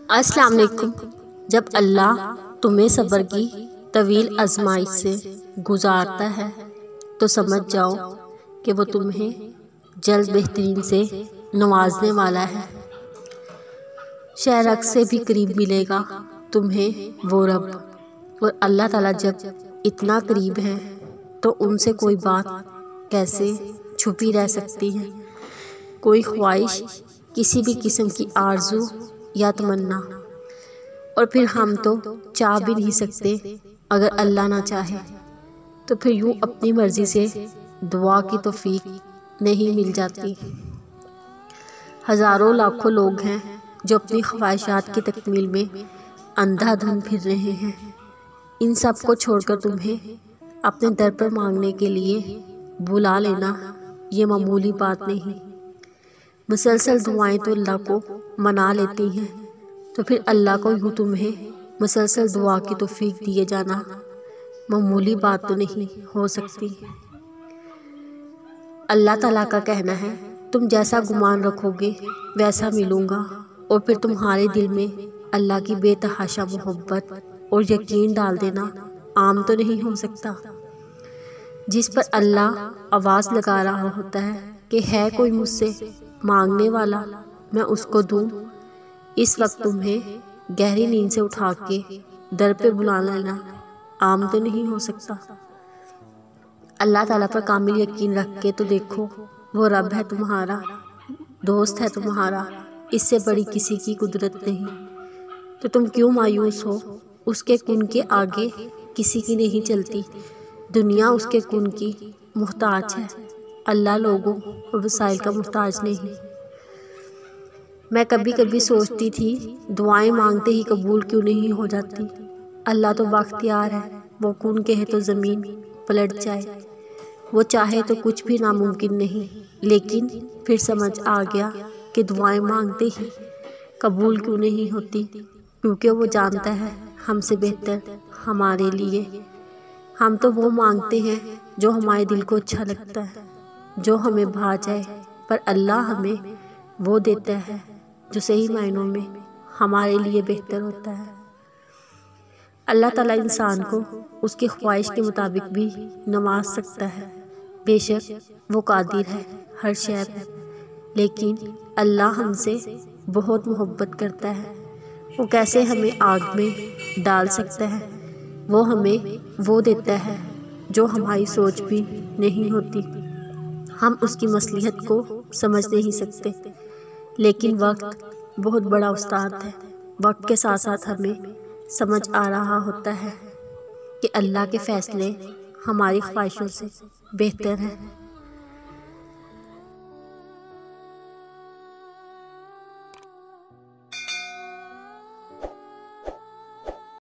السلام علیکم۔ جب اللہ تمہیں صبر کی طویل آزمائش سے گزارتا ہے تو سمجھ جاؤ کہ وہ تمہیں جلد بہترین سے نوازنے والا ہے۔ شہرک سے بھی قریب ملے گا تمہیں وہ رب، اور اللہ تعالیٰ جب اتنا قریب ہے تو ان سے کوئی بات کیسے چھپی رہ سکتی ہے؟ کوئی خواہش، کسی بھی قسم کی آرزو یا تمنا، اور پھر ہم تو چاہ بھی نہیں سکتے اگر اللہ نہ چاہے تو پھر یوں اپنی مرضی سے دعا کی توفیق نہیں مل جاتی۔ ہزاروں لاکھوں لوگ ہیں جو اپنی خواہشات کی تکمیل میں اندھا دھند پھر رہے ہیں۔ ان سب کو چھوڑ کر تمہیں اپنے در پر مانگنے کے لیے بلا لینا یہ معمولی بات نہیں۔ مسلسل دعائیں تو اللہ کو منا لیتی ہیں، تو پھر اللہ کو یوں تمہیں مسلسل دعا کی توفیق دیے جانا معمولی بات تو نہیں ہو سکتی۔ اللہ تعالیٰ کا کہنا ہے، تم جیسا گمان رکھو گے ویسا ملوں گا، اور پھر تمہارے دل میں اللہ کی بے تحاشا محبت اور یقین ڈال دینا عام تو نہیں ہو سکتا۔ جس پر اللہ آواز لگا رہا ہوتا ہے کہ ہے کوئی مجھ سے مانگنے والا، میں اس کو دوں، اس وقت تمہیں گہری نیند سے اٹھا کے در پہ بلا لینا عام تو نہیں ہو سکتا۔ اللہ تعالیٰ پر کامل یقین رکھ کے تو دیکھو، وہ رب ہے تمہارا، دوست ہے تمہارا، اس سے بڑی کسی کی قدرت نہیں، تو تم کیوں مایوس ہو؟ اس کے کن کے آگے کسی کی نہیں چلتی، دنیا اس کے کن کی محتاج ہے، اللہ لوگوں اور وسائل کا محتاج نہیں۔ میں کبھی کبھی سوچتی تھی دعائیں مانگتے ہی قبول کیوں نہیں ہو جاتی؟ اللہ تو بااختیار ہے، وہ کن کہے تو زمین پلٹ جائے، وہ چاہے تو کچھ بھی ناممکن نہیں۔ لیکن پھر سمجھ آ گیا کہ دعائیں مانگتے ہی قبول کیوں نہیں ہوتی، کیونکہ وہ جانتا ہے ہم سے بہتر ہمارے لیے۔ ہم تو وہ مانگتے ہیں جو ہمارے دل کو اچھا لگتا ہے، جو ہمیں بھا جائے، پر اللہ ہمیں وہ دیتا ہے جو صحیح معنوں میں ہمارے لیے بہتر ہوتا ہے۔ اللہ تعالیٰ انسان کو اس کی خواہش کے مطابق بھی نواز سکتا ہے، بے شک وہ قادر ہے ہر شے پر، لیکن اللہ ہم سے بہت محبت کرتا ہے۔ وہ کیسے ہمیں آگ میں ڈال سکتا ہے؟ وہ ہمیں وہ دیتا ہے جو ہماری سوچ بھی نہیں ہوتی۔ ہم اس کی مصلحت کو سمجھ نہیں سکتے، لیکن وقت بہت بڑا استاد ہے۔ وقت کے ساتھ ساتھ ہمیں سمجھ آ رہا ہوتا ہے کہ اللہ کے فیصلے ہماری خواہشوں سے بہتر ہیں۔